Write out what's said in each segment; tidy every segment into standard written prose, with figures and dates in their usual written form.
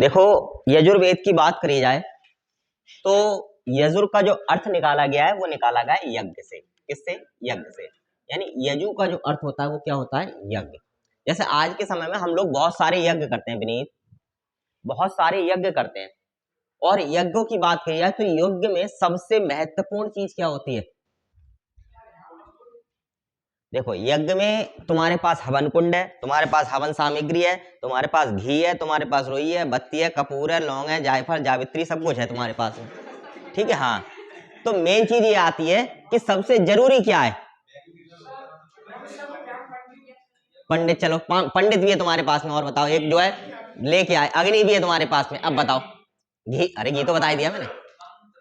देखो यजुर्वेद की बात करी जाए तो यजुर का जो अर्थ निकाला गया है वो निकाला गया है यज्ञ से। किससे? यज्ञ से। यानी यजु का जो अर्थ होता है वो क्या होता है? यज्ञ। जैसे आज के समय में हम लोग बहुत सारे यज्ञ करते हैं विनीत, बहुत सारे यज्ञ करते हैं। और यज्ञों की बात करी जाए तो यज्ञ में सबसे महत्वपूर्ण चीज क्या होती है? देखो यज्ञ में तुम्हारे पास हवन कुंड है, तुम्हारे पास हवन सामग्री है, तुम्हारे पास घी है, तुम्हारे पास रोई है, बत्ती है, कपूर है, लौंग है, जायफल, जावित्री, सब कुछ है तुम्हारे पास में। ठीक है। हाँ, तो मेन चीज ये आती है कि सबसे जरूरी क्या है? पंडित। चलो पंडित भी है तुम्हारे पास में, और बताओ एक जो है लेके आए, अग्नि भी है तुम्हारे पास में। अब बताओ घी, अरे घी तो बता दिया मैंने।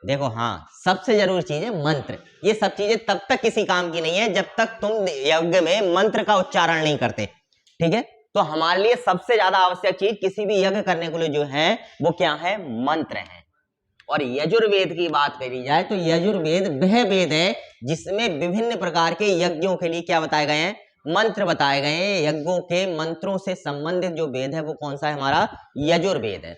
देखो हाँ, सबसे जरूरी चीज है मंत्र। ये सब चीजें तब तक किसी काम की नहीं है जब तक तुम यज्ञ में मंत्र का उच्चारण नहीं करते। ठीक है, तो हमारे लिए सबसे ज्यादा आवश्यक चीज किसी भी यज्ञ करने के लिए जो है वो क्या है? मंत्र है। और यजुर्वेद की बात करी जाए तो यजुर्वेद वह वेद है जिसमें विभिन्न प्रकार के यज्ञों के लिए क्या बताए गए हैं? मंत्र बताए गए हैं। यज्ञों के मंत्रों से संबंधित जो वेद है वो कौन सा है? हमारा यजुर्वेद है।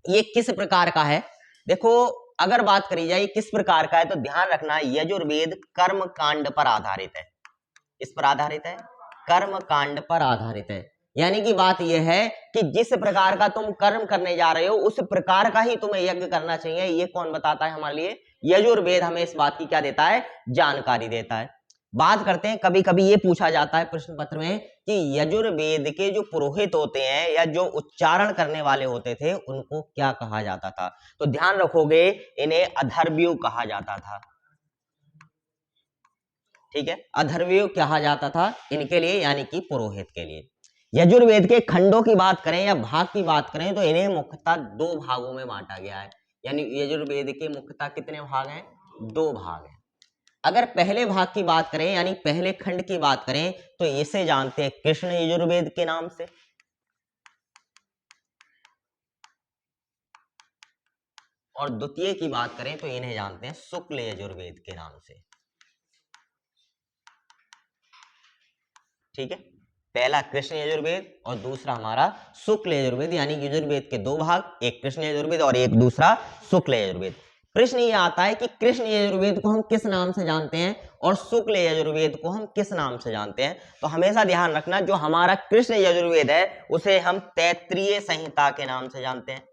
ये किस प्रकार का है? देखो अगर बात करी जाए किस प्रकार का है तो ध्यान रखना, यजुर्वेद कर्म कांड पर आधारित है। इस पर आधारित है, कर्म कांड पर आधारित है। यानी कि बात यह है कि जिस प्रकार का तुम कर्म करने जा रहे हो उस प्रकार का ही तुम्हें यज्ञ करना चाहिए। ये कौन बताता है हमारे लिए? यजुर्वेद हमें इस बात की क्या देता है? जानकारी देता है। बात करते हैं, कभी कभी ये पूछा जाता है प्रश्न पत्र में कि यजुर्वेद के जो पुरोहित होते हैं या जो उच्चारण करने वाले होते थे उनको क्या कहा जाता था? तो ध्यान रखोगे, इन्हें अधर्व्यु कहा जाता था। ठीक है, अधर्व्यु कहा जाता था इनके लिए, यानी कि पुरोहित के लिए। यजुर्वेद के खंडों की बात करें या भाग की बात करें तो इन्हें मुख्यतः दो भागों में बांटा गया है। यानी यजुर्वेद के मुख्यतः कितने भाग हैं? दो भाग हैं। अगर पहले भाग की बात करें यानी पहले खंड की बात करें तो इसे जानते हैं कृष्ण यजुर्वेद के नाम से। और द्वितीय की बात करें तो इन्हें जानते हैं शुक्ल यजुर्वेद के नाम से। ठीक है, पहला कृष्ण यजुर्वेद और दूसरा हमारा शुक्ल यजुर्वेद। यानी यजुर्वेद के दो भाग, एक कृष्ण यजुर्वेद और एक दूसरा शुक्ल यजुर्वेद। प्रश्न ये आता है कि कृष्ण यजुर्वेद को हम किस नाम से जानते हैं और शुक्ल यजुर्वेद को हम किस नाम से जानते हैं? तो हमेशा ध्यान रखना, जो हमारा कृष्ण यजुर्वेद है उसे हम तैत्तिरीय संहिता के नाम से जानते हैं।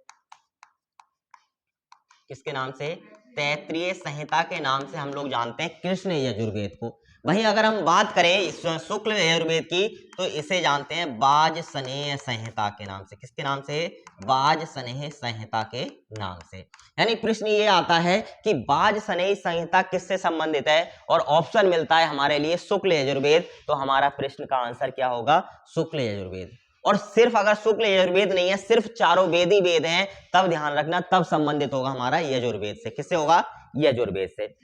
किसके नाम से? तैत्तिरीय संहिता के नाम से हम लोग जानते हैं कृष्ण यजुर्वेद को। वहीं अगर हम बात करें शुक्ल यजुर्वेद की तो इसे जानते हैं वाजसनेय संहिता के नाम से। किसके नाम से? वाजसनेय संहिता के नाम से। यानी प्रश्न ये आता है कि वाजसनेय संहिता किससे संबंधित है और ऑप्शन मिलता है हमारे लिए शुक्ल यजुर्वेद, तो हमारा प्रश्न का आंसर क्या होगा? शुक्ल यजुर्वेद। और सिर्फ अगर शुक्ल यजुर्वेद नहीं है, सिर्फ चारों वेद ही वेद हैं, तब ध्यान रखना तब संबंधित होगा हमारा यजुर्वेद से। किससे होगा? यजुर्वेद से।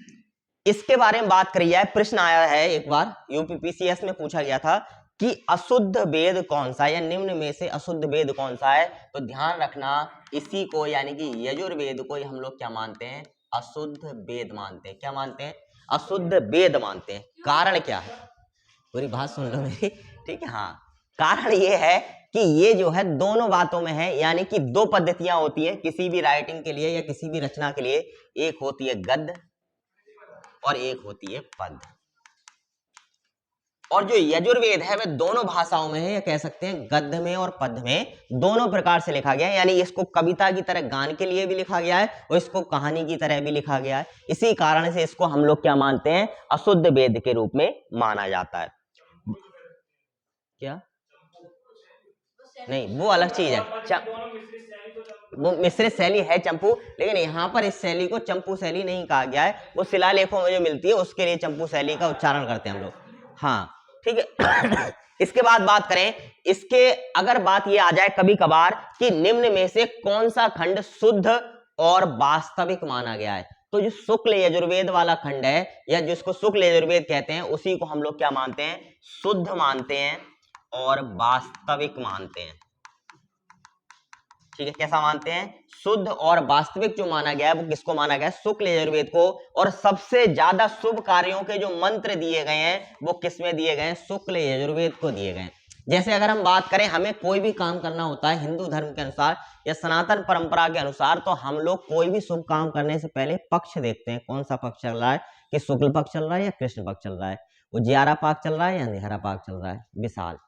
इसके बारे में बात करी जाए, प्रश्न आया है एक बार यूपीपीसीएस में पूछा गया था कि अशुद्ध वेद कौन सा है या निम्न में से अशुद्ध वेद कौन सा है? तो ध्यान रखना इसी को यानी कि यजुर्वेद को हम लोग क्या मानते हैं? अशुद्ध वेद मानते हैं। क्या मानते हैं? अशुद्ध वेद मानते हैं। कारण क्या है? पूरी बात सुन लो मेरी। ठीक है, हाँ, कारण ये है कि ये जो है दोनों बातों में है। यानी कि दो पद्धतियां होती है किसी भी राइटिंग के लिए या किसी भी रचना के लिए, एक होती है गद्य और एक होती है पद्य। और जो यजुर्वेद है वह दोनों भाषाओं में है, या कह सकते हैं गद्य में और पद्य में, दोनों प्रकार से लिखा गया है। यानी इसको कविता की तरह गान के लिए भी लिखा गया है और इसको कहानी की तरह भी लिखा गया है। इसी कारण से इसको हम लोग क्या मानते हैं? अशुद्ध वेद के रूप में माना जाता है। क्या? नहीं, वो अलग चीज है। वो मिश्रित शैली है चंपू, लेकिन यहाँ पर इस शैली को चंपू शैली नहीं कहा गया है। वो शिलालेखों में जो मिलती है उसके लिए चंपू शैली का उच्चारण करते हैं हम लोग। हाँ, ठीक है। इसके बाद बात करें, इसके अगर बात ये आ जाए कभी कभार कि निम्न में से कौन सा खंड शुद्ध और वास्तविक माना गया है, तो जो शुक्ल यजुर्वेद वाला खंड है या जिसको शुक्ल यजुर्वेद कहते हैं उसी को हम लोग क्या मानते हैं? शुद्ध मानते हैं और वास्तविक मानते हैं। ठीक है, कैसा मानते हैं? शुद्ध और वास्तविक जो माना गया है वो किसको माना गया है? शुक्ल यजुर्वेद को। और सबसे ज्यादा शुभ कार्यों के जो मंत्र दिए गए हैं वो किसमें दिए गए हैं? शुक्ल यजुर्वेद को दिए गए हैं। जैसे अगर हम बात करें, हमें कोई भी काम करना होता है हिंदू धर्म के अनुसार या सनातन परंपरा के अनुसार, तो हम लोग कोई भी शुभ काम करने से पहले पक्ष देखते हैं, कौन सा पक्ष चल रहा है, कि शुक्ल पक्ष चल रहा है या कृष्ण पक्ष चल रहा है, उजियारा पाक चल रहा है या अंधियारा पाक चल रहा है। विशाल,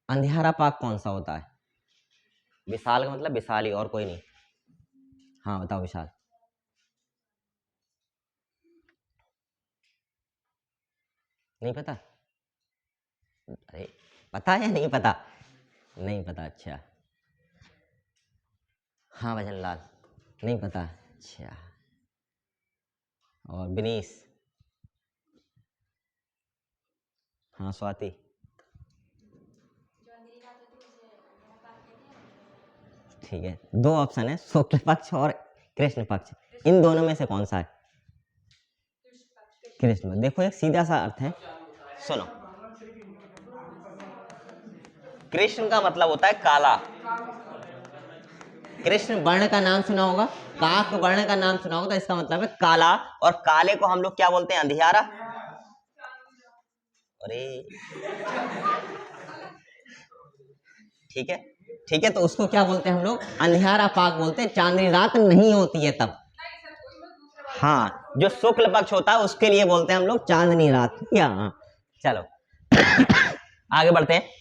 अंधियारा पाक कौन सा होता है? विशाल का मतलब विशाल ही, और कोई नहीं। हाँ बताओ विशाल। नहीं पता? अरे पता या नहीं पता? नहीं पता, अच्छा। हाँ भजन लाल, नहीं पता, अच्छा। और विनीश? हाँ स्वाति? ठीक है, दो ऑप्शन है, शुक्ल पक्ष और कृष्ण पक्ष, इन दोनों में से कौन सा है? कृष्ण। देखो एक सीधा सा अर्थ है, सुनो, कृष्ण का मतलब होता है काला। कृष्ण वर्ण का नाम सुना होगा, काक वर्ण का नाम सुना होगा, तो इसका मतलब है काला, और काले को हम लोग क्या बोलते हैं? अंधियारा। अरे ठीक है, ठीक है, तो उसको क्या बोलते हैं हम लोग? अंधियारा पाक बोलते हैं, चांदनी रात नहीं होती है तब। हाँ, जो शुक्ल पक्ष होता है उसके लिए बोलते हैं हम लोग चांदनी रात। या चलो आगे बढ़ते हैं।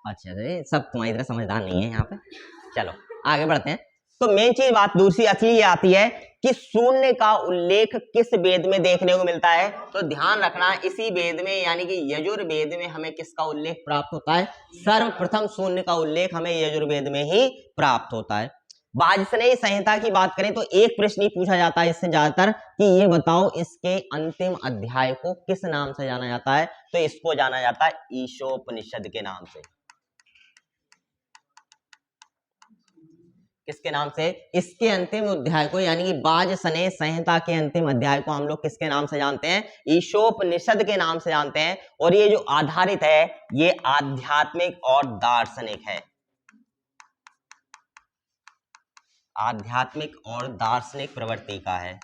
अच्छा, अरे सब तुम्हारी तरह समझदार नहीं है यहाँ पे। चलो आगे बढ़ते हैं। तो मेन चीज बात दूसरी असली ये आती है कि शून्य का उल्लेख किस वेद में देखने को मिलता है? तो ध्यान रखना, इसी वेद में यानी कि यजुर्वेद में हमें किसका उल्लेख प्राप्त होता है? सर्वप्रथम शून्य का उल्लेख हमें यजुर्वेद में ही प्राप्त होता है। वाजसनेयी संहिता की बात करें तो एक प्रश्न ही पूछा जाता है इससे ज्यादातर, कि ये बताओ इसके अंतिम अध्याय को किस नाम से जाना जाता है? तो इसको जाना जाता है ईशोपनिषद के नाम से। किसके नाम से? इसके अंतिम अध्याय को, यानी कि वाजसनेयी संहिता के अंतिम अध्याय को हम लोग किसके नाम से जानते हैं? ईशोपनिषद के नाम से जानते हैं। और ये जो आधारित है, ये आध्यात्मिक और दार्शनिक है। आध्यात्मिक और दार्शनिक प्रवृत्ति का है।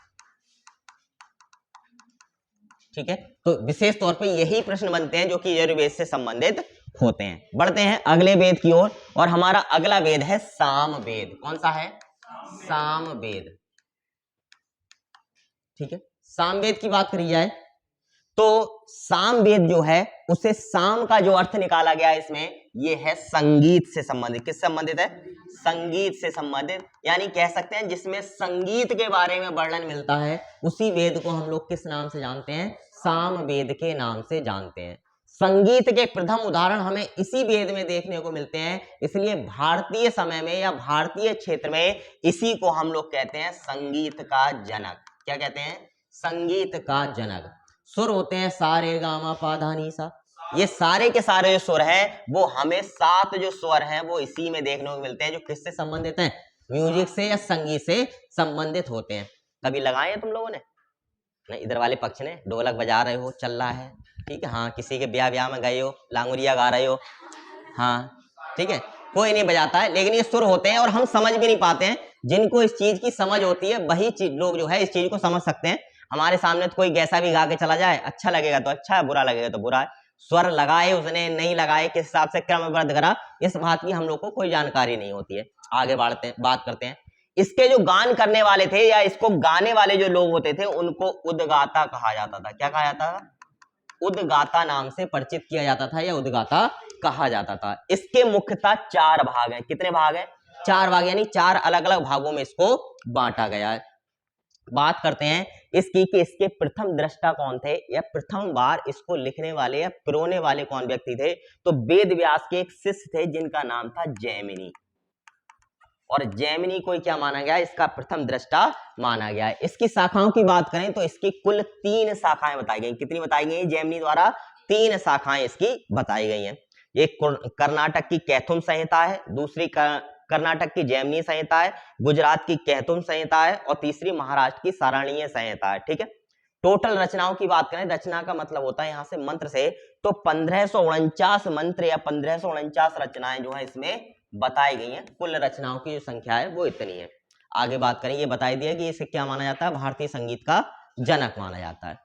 ठीक है, तो विशेष तौर पे यही प्रश्न बनते हैं जो कि यजुर्वेद से संबंधित होते हैं। बढ़ते हैं अगले वेद की ओर, और हमारा अगला वेद है सामवेद। कौन सा है? सामवेद। ठीक है, सामवेद की बात करी जाए तो सामवेद जो है उसे साम का जो अर्थ निकाला गया इसमें, ये है संगीत से संबंधित। किस संबंधित है? संगीत से संबंधित, यानी कह सकते हैं जिसमें संगीत के बारे में वर्णन मिलता है, उसी वेद को हम लोग किस नाम से जानते हैं? सामवेद के नाम से जानते हैं। संगीत के प्रथम उदाहरण हमें इसी वेद में देखने को मिलते हैं, इसलिए भारतीय समय में या भारतीय क्षेत्र में इसी को हम लोग कहते हैं संगीत का जनक। क्या कहते हैं? संगीत का जनक। सुर होते हैं सा रे गा मा पा धा नी सा, ये सारे के सारे जो सुर हैं वो हमें 7 जो स्वर हैं वो इसी में देखने को मिलते हैं, जो किससे संबंधित हैं? म्यूजिक से या संगीत से संबंधित होते हैं। कभी लगाए हैं तुम लोगों ने? नहीं, इधर वाले पक्ष ने ढोलक बजा रहे हो, चल रहा है, ठीक है, हाँ, किसी के ब्याह में गए हो, लांगुरिया गा रहे हो, हाँ ठीक है, कोई नहीं बजाता है, लेकिन ये सुर होते हैं और हम समझ भी नहीं पाते हैं। जिनको इस चीज की समझ होती है वही लोग जो है इस चीज को समझ सकते हैं। हमारे सामने तो कोई कैसा भी गा के चला जाए, अच्छा लगेगा तो अच्छा है, बुरा लगेगा तो बुरा है। स्वर लगाए उसने, नहीं लगाए, किस हिसाब से क्रमबद्ध करा, इस बात की हम लोग को कोई जानकारी नहीं होती है। आगे बढ़ते हैं, बात करते हैं। इसके जो गान करने वाले थे या इसको गाने वाले जो लोग होते थे उनको उद्गाता कहा जाता था। क्या कहा जाता था? उद्गाता नाम से परिचित किया जाता था या उद्गाता कहा जाता था। इसके मुख्यतः 4 भाग हैं। कितने भाग हैं? 4 भाग, यानी 4 अलग अलग भागों में इसको बांटा गया है। बात करते हैं इसकी कि इसके प्रथम दृष्टा कौन थे या प्रथम बार इसको लिखने वाले या पिरोने वाले कौन व्यक्ति थे? तो वेद व्यास के एक शिष्य थे जिनका नाम था जैमिनी। और जैमिनी को क्या माना गया? इसका प्रथम दृष्टा माना गया है। इसकी शाखाओं की बात करें तो इसकी कुल 3 शाखाएं बताई गई। कितनी बताई गई? जैमिनी द्वारा 3 शाखाएं इसकी बताई गई हैं। एक कर्नाटक की कैथुम संहिता है, दूसरी कर्नाटक की जैमिनी संहिता है, गुजरात की कैथुम संहिता है, और तीसरी महाराष्ट्र की सारणीय संहिता है। ठीक है, टोटल रचनाओं की बात करें, रचना का मतलब होता है यहां से मंत्र से, तो 1549 मंत्र या 1549 रचनाएं जो है इसमें बताई गई हैं। कुल रचनाओं की जो संख्या है वो इतनी है। आगे बात करें, ये बताई दिया कि इसे क्या माना जाता है? भारतीय संगीत का जनक माना जाता है।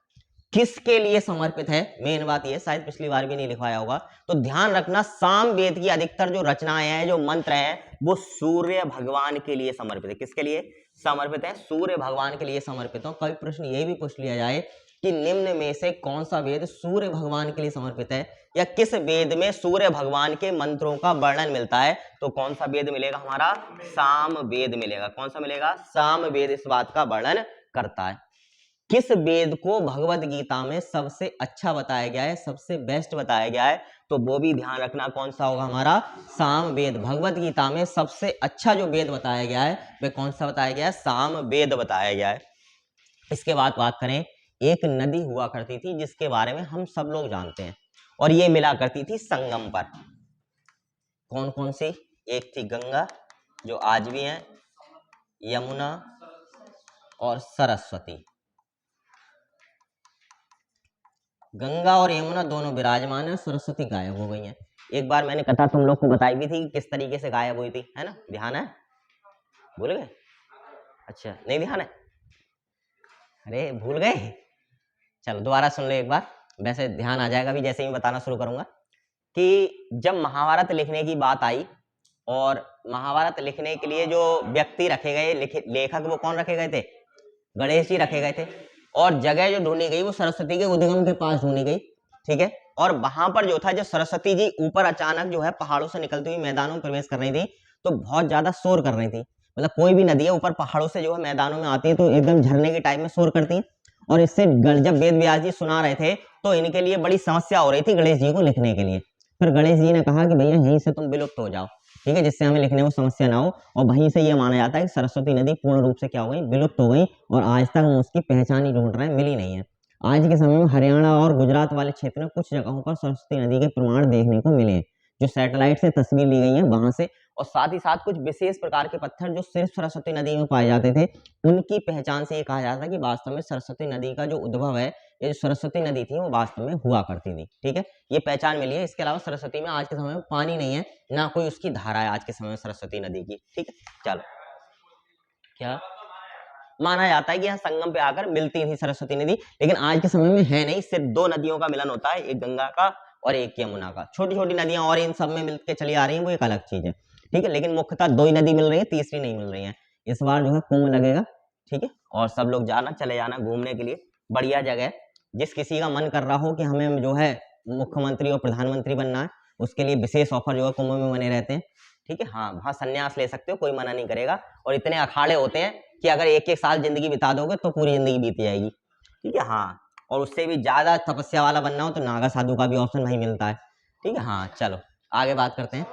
किसके लिए समर्पित है, मेन बात ये, शायद पिछली बार भी नहीं लिखवाया होगा, तो ध्यान रखना साम वेद की अधिकतर जो रचनाएं हैं, जो मंत्र हैं, वो सूर्य भगवान के लिए समर्पित है। किसके लिए समर्पित है? सूर्य भगवान के लिए समर्पित हो। कभी प्रश्न ये भी पूछ लिया जाए कि निम्न में से कौन सा वेद सूर्य भगवान के लिए समर्पित है, या किस वेद में सूर्य भगवान के मंत्रों का वर्णन मिलता है, तो कौन सा वेद मिलेगा? हमारा साम वेद मिलेगा। कौन सा मिलेगा? साम वेद इस बात का वर्णन करता है। किस वेद को भगवत गीता में सबसे अच्छा बताया गया है, सबसे बेस्ट बताया गया है, तो वो भी ध्यान रखना कौन सा होगा? हमारा साम वेद। भगवत गीता में सबसे अच्छा जो वेद बताया गया है वह कौन सा बताया गया है? साम वेद बताया गया है। इसके बाद बात करें, एक नदी हुआ करती थी जिसके बारे में हम सब लोग जानते हैं, और ये मिला करती थी संगम पर। कौन कौन सी? एक थी गंगा, जो आज भी है, यमुना और सरस्वती। गंगा और यमुना दोनों विराजमान है, सरस्वती गायब हो गई है। एक बार मैंने कथा तुम लोग को बताई भी थी कि किस तरीके से गायब हुई थी, है ना? ध्यान है? भूल गए? अच्छा, नहीं ध्यान है? अरे भूल गए? चलो दोबारा सुन लो एक बार, वैसे ध्यान आ जाएगा भी जैसे ही बताना शुरू करूंगा। कि जब महाभारत लिखने की बात आई, और महाभारत लिखने के लिए जो व्यक्ति रखे गए, लेखक, वो कौन रखे गए थे? गणेश जी रखे गए थे। और जगह जो ढूंढी गई वो सरस्वती के उद्गम के पास ढूंढी गई, ठीक है। और वहां पर जो था, जब सरस्वती जी ऊपर अचानक जो है पहाड़ों से निकलती हुई मैदानों में प्रवेश कर रही थी, तो बहुत ज्यादा शोर कर रही थी। मतलब कोई भी नदी है ऊपर पहाड़ों से जो है मैदानों में आती है तो एकदम झरने के टाइप में शोर करती है। और इससे जब वेद व्यास जी सुना रहे थे तो इनके लिए बड़ी समस्या हो रही थी गणेश जी को लिखने के लिए। फिर गणेश जी ने कहा कि भैया यहीं से तुम विलुप्त हो जाओ, ठीक है, जिससे हमें लिखने में समस्या ना हो। और वहीं से ये माना जाता है कि सरस्वती नदी पूर्ण रूप से क्या हो गई? विलुप्त हो गई। और आज तक हम उसकी पहचान ही ढूंढ रहे हैं, मिली नहीं है। आज के समय में हरियाणा और गुजरात वाले क्षेत्र में कुछ जगहों पर सरस्वती नदी के प्रमाण देखने को मिले हैं, जो सैटेलाइट से तस्वीर ली गई है वहां से। और साथ ही साथ कुछ विशेष प्रकार के पत्थर जो सिर्फ सरस्वती नदी में पाए जाते थे, उनकी पहचान से ये कहा जाता है कि वास्तव में सरस्वती नदी का जो उद्भव है, ये जो सरस्वती नदी थी वो वास्तव में हुआ करती थी, ठीक है, ये पहचान मिली है। इसके अलावा सरस्वती में आज के समय में पानी नहीं है, ना कोई उसकी धारा है आज के समय में सरस्वती नदी की, ठीक है। चलो, क्या माना जाता है कि यहाँ संगम पे आकर मिलती थी सरस्वती नदी, लेकिन आज के समय में है नहीं, सिर्फ दो नदियों का मिलन होता है, एक गंगा का और एक यमुना का। छोटी छोटी नदियां और इन सब में मिलकर चली आ रही हैं, वो एक अलग चीज है, ठीक है, लेकिन मुख्यतः दो ही नदी मिल रही है, तीसरी नहीं मिल रही है। इस बार जो है कुंभ लगेगा, ठीक है, और सब लोग जाना, चले जाना घूमने के लिए, बढ़िया जगह है। जिस किसी का मन कर रहा हो कि हमें जो है मुख्यमंत्री और प्रधानमंत्री बनना है, उसके लिए विशेष ऑफर जो है कुंभ में बने रहते हैं, ठीक है। हाँ, वहाँ संन्यास ले सकते हो, कोई मना नहीं करेगा। और इतने अखाड़े होते हैं कि अगर एक एक साल जिंदगी बिता दोगे तो पूरी जिंदगी बीत जाएगी, ठीक है। हाँ, और उससे भी ज्यादा तपस्या वाला बनना हो तो नागा साधु का भी ऑप्शन वही मिलता है, ठीक है। हाँ, चलो आगे बात करते हैं।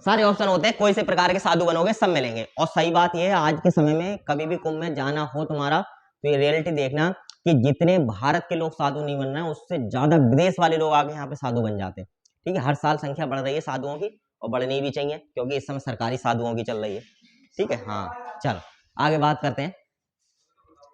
सारे ऑप्शन होते हैं, कोई से प्रकार के साधु बनोगे सब मिलेंगे। और सही बात यह है, आज के समय में कभी भी कुंभ में जाना हो तुम्हारा, तो ये रियलिटी देखना कि जितने भारत के लोग साधु नहीं बन रहे हैं, उससे ज्यादा विदेश वाले लोग आके यहाँ पे साधु बन जाते हैं, ठीक है। हर साल संख्या बढ़ रही है साधुओं की, और बढ़नी भी चाहिए, क्योंकि इस समय सरकारी साधुओं की चल रही है, ठीक है। हाँ, चलो आगे बात करते हैं।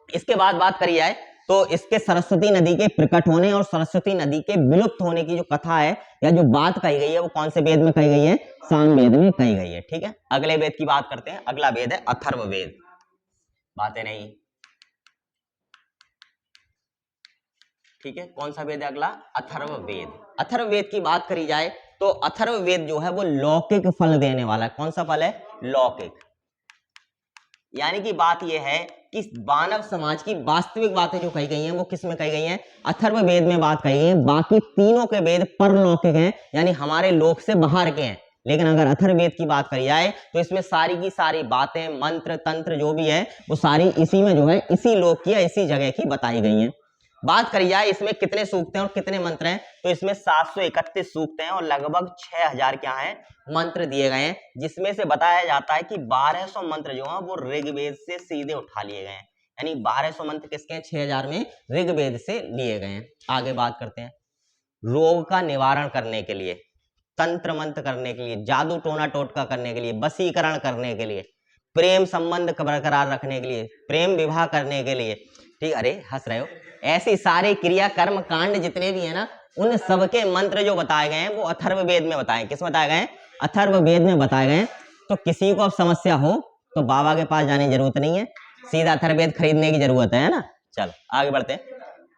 इसके बाद बात करी जाए तो इसके सरस्वती नदी के प्रकट होने और सरस्वती नदी के विलुप्त होने की जो कथा है, या जो बात कही गई है, वो कौन से वेद में कही गई है? सामवेद में कही गई है, ठीक है। अगले वेद की बात करते हैं। अगला वेद है अथर्ववेद। बातें नहीं, ठीक है। कौन सा वेद है अगला? अथर्ववेद। अथर्ववेद की बात करी जाए तो अथर्ववेद जो है वो लौकिक फल देने वाला है। कौन सा फल है? लौकिक। यानी कि बात यह है कि मानव समाज की वास्तविक बातें जो कही गई हैं वो किस में कही गई हैं? अथर्ववेद में बात कही गई है। बाकी तीनों के वेद परलौकिक हैं, यानी हमारे लोक से बाहर के हैं। लेकिन अगर अथर्ववेद की बात करी जाए तो इसमें सारी की सारी बातें, मंत्र तंत्र जो भी है, वो सारी इसी में जो है, इसी लोक की या इसी जगह की बताई गई हैं। बात करी जाए इसमें कितने सूक्त हैं और कितने मंत्र हैं, तो इसमें 731 सूक्त हैं और लगभग 6000 क्या है? मंत्र दिए गए हैं, जिसमें से बताया जाता है कि 1200 मंत्र जो हैं वो ऋग्वेद से सीधे उठा लिए गए हैं। यानी 1200 मंत्र किसके हैं? 6000 में ऋग्वेद से लिए गए हैं। आगे बात करते हैं। रोग का निवारण करने के लिए, तंत्र मंत्र करने के लिए, जादू टोना टोटका करने के लिए, वशीकरण करने के लिए, प्रेम संबंध बरकरार रखने के लिए, प्रेम विवाह करने के लिए, ठीक, अरे हंस रहे हो, ऐसी सारे क्रिया कर्म कांड जितने भी है ना, उन सबके मंत्र जो बताए गए हैं वो अथर्ववेद में बताए। किस बताए गए? अथर्ववेद में बताए गए। तो किसी को अब समस्या हो तो बाबा के पास जाने की जरूरत नहीं है, सीधा अथर्ववेद खरीदने की जरूरत है ना। चलो आगे बढ़ते हैं।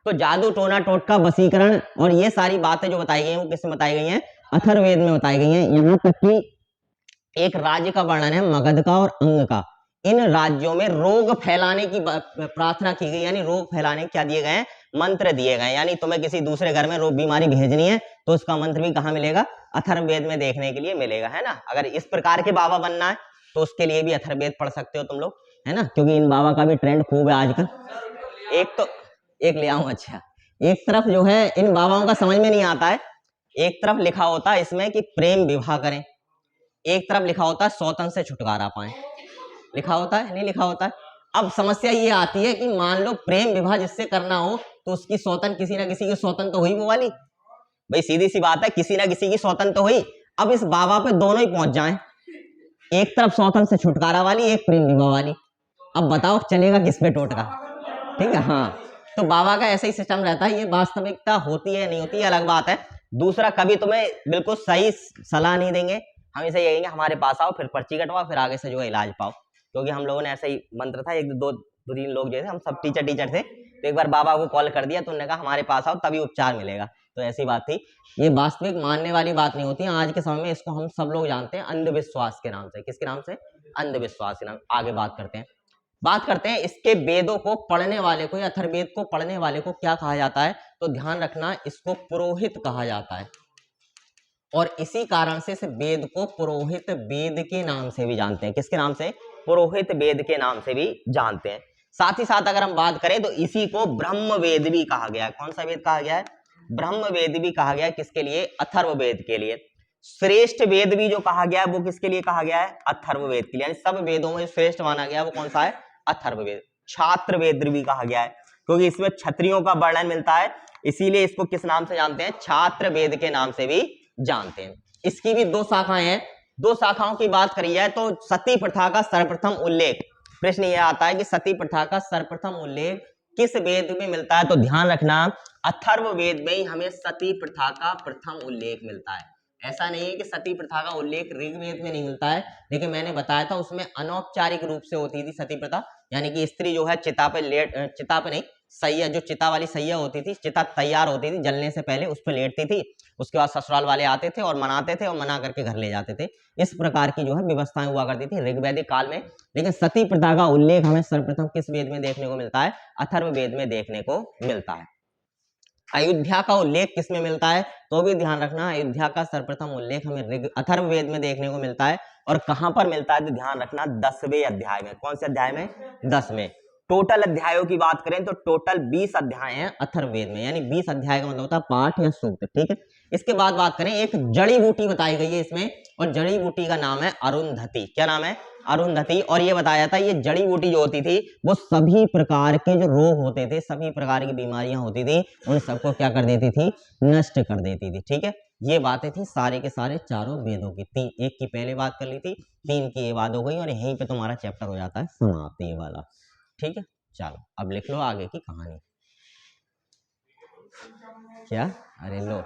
तो जादू टोना टोटका वशीकरण और ये सारी बातें जो बताई गई हैं वो किसमें बताई गई हैं? अथर्ववेद में बताई गई हैं। यहाँ तक कि एक राज्य का वर्णन है मगध का और अंग का। इन राज्यों में रोग फैलाने की प्रार्थना की गई, यानी रोग फैलाने क्या दिए गए हैं? मंत्र दिए गए। यानी तुम्हें किसी दूसरे घर में रोग बीमारी भेजनी है तो उसका मंत्र भी कहाँ मिलेगा? अथर्ववेद में देखने के लिए मिलेगा, है ना। अगर इस प्रकार के बाबा बनना है तो उसके लिए भी अथर्ववेद पढ़ सकते हो तुम लोग, है ना, क्योंकि इन बाबा का भी ट्रेंड खूब है आजकल। एक ले आऊं, अच्छा। एक तरफ जो है इन बाबाओं का समझ में नहीं आता है, एक तरफ लिखा होता है इसमें कि प्रेम विवाह करें, एक तरफ लिखा होता है सौतन से छुटकारा पाएं। लिखा होता है, नहीं लिखा होता है। अब समस्या ये आती है कि मान लो प्रेम विवाह जिससे करना हो तो उसकी सौतन, किसी ना किसी की सौतन तो हुई वो वाली। भाई सीधी सी बात है, किसी ना किसी की सौतन तो हुई। अब इस बाबा पे दोनों ही पहुंच जाएं, एक तरफ सौतन से छुटकारा वाली, एक प्रेम विवाह वाली। अब बताओ चलेगा किस पे टोटका? ठीक है, हाँ। तो बाबा का ऐसा ही सिस्टम रहता है। ये वास्तविकता होती है नहीं होती है अलग बात है। दूसरा, कभी तुम्हें बिल्कुल सही सलाह नहीं देंगे, हमेशा ये कहेंगे हमारे पास आओ, फिर पर्ची कटवाओ, फिर आगे से जो है इलाज पाओ। क्योंकि हम लोगों ने ऐसा ही मंत्र था, एक दो तीन लोग जो थे, हम सब टीचर थे, तो एक बार बाबा को कॉल कर दिया तो उन्होंने कहा हमारे पास आओ तभी उपचार मिलेगा। तो ऐसी बात थी। ये वास्तविक मानने वाली बात नहीं होती है। आज के समय में इसको हम सब लोग जानते हैं अंधविश्वास के नाम से। किसके नाम से? अंधविश्वास के नाम। आगे बात करते हैं इसके वेदों को पढ़ने वाले को, या अथर्ववेद को पढ़ने वाले को क्या कहा जाता है? तो ध्यान रखना, इसको पुरोहित कहा जाता है। और इसी कारण से इस वेद को पुरोहित वेद के नाम से भी जानते हैं। किसके नाम से? पुरोहित वेद के नाम से भी जानते हैं। साथ ही साथ अगर हम बात करें तो इसी को ब्रह्म वेद भी कहा गया है। कौन सा वेद कहा गया है? ब्रह्म वेद भी कहा गया है। किसके लिए? अथर्ववेद के लिए। श्रेष्ठ वेद भी जो कहा गया है वो किसके लिए कहा गया है? अथर्ववेद के लिए। यानी सब वेदों में श्रेष्ठ माना गया वो कौन सा है? अथर्ववेद। छात्र वेद भी कहा गया है क्योंकि इसमें क्षत्रियों का वर्णन मिलता है, इसीलिए इसको किस नाम से जानते हैं? छात्र वेद के नाम से भी जानते हैं। इसकी भी दो शाखाएं हैं। दो शाखाओं की बात करी जाए तो सती प्रथा का सर्वप्रथम उल्लेख, प्रश्न यह आता है कि सती प्रथा का सर्वप्रथम उल्लेख किस वेद में मिलता है? तो ध्यान रखना, अथर्ववेद में ही हमें सती प्रथा का प्रथम उल्लेख मिलता है। ऐसा नहीं है कि सती प्रथा का उल्लेख ऋग्वेद में नहीं मिलता है, लेकिन मैंने बताया था उसमें अनौपचारिक रूप से होती थी सती प्रथा। यानी कि स्त्री जो है चिता पे नहीं, सैया, जो चिता वाली सैया होती थी, चिता तैयार होती थी जलने से पहले, उस पर लेटती थी। उसके बाद ससुराल वाले आते थे और मनाते थे और मना करके घर ले जाते थे। इस प्रकार की जो है व्यवस्थाएं हुआ करती थी ऋग्वैदिक काल में। लेकिन सती प्रथा का उल्लेख हमें सर्वप्रथम किस वेद में देखने को मिलता है? अथर्ववेद में देखने को मिलता है। अयोध्या का उल्लेख किसमें मिलता है? तो भी ध्यान रखना, अयोध्या का सर्वप्रथम उल्लेख हमें अथर्ववेद में देखने को मिलता है। और कहां पर मिलता है? तो ध्यान रखना 10वें अध्याय में। कौन से अध्याय में? 10 में। टोटल अध्यायों की बात करें तो टोटल 20 अध्याय हैं अथर्ववेद में, यानी 20 अध्याय का मतलब होता है पाठ या सूक्त। ठीक है, इसके बाद बात करें, एक जड़ी बूटी बताई गई है इसमें, और जड़ी बूटी का नाम है अरुंधति। क्या नाम है? अरुंधति। और ये बताया था ये जड़ी बूटी जो होती थी वो सभी प्रकार के जो रोग होते थे, सभी प्रकार की बीमारियां होती थी, उन सबको क्या कर देती थी? नष्ट कर देती थी। ठीक है, ये बातें थी सारे के सारे चारों वेदों की। एक की पहले बात कर ली थी, 3 की ये बात हो गई, और यहीं पे तुम्हारा चैप्टर हो जाता है समाप्त ये वाला। ठीक है, चलो अब लिख लो आगे की कहानी। क्या? अरे लो।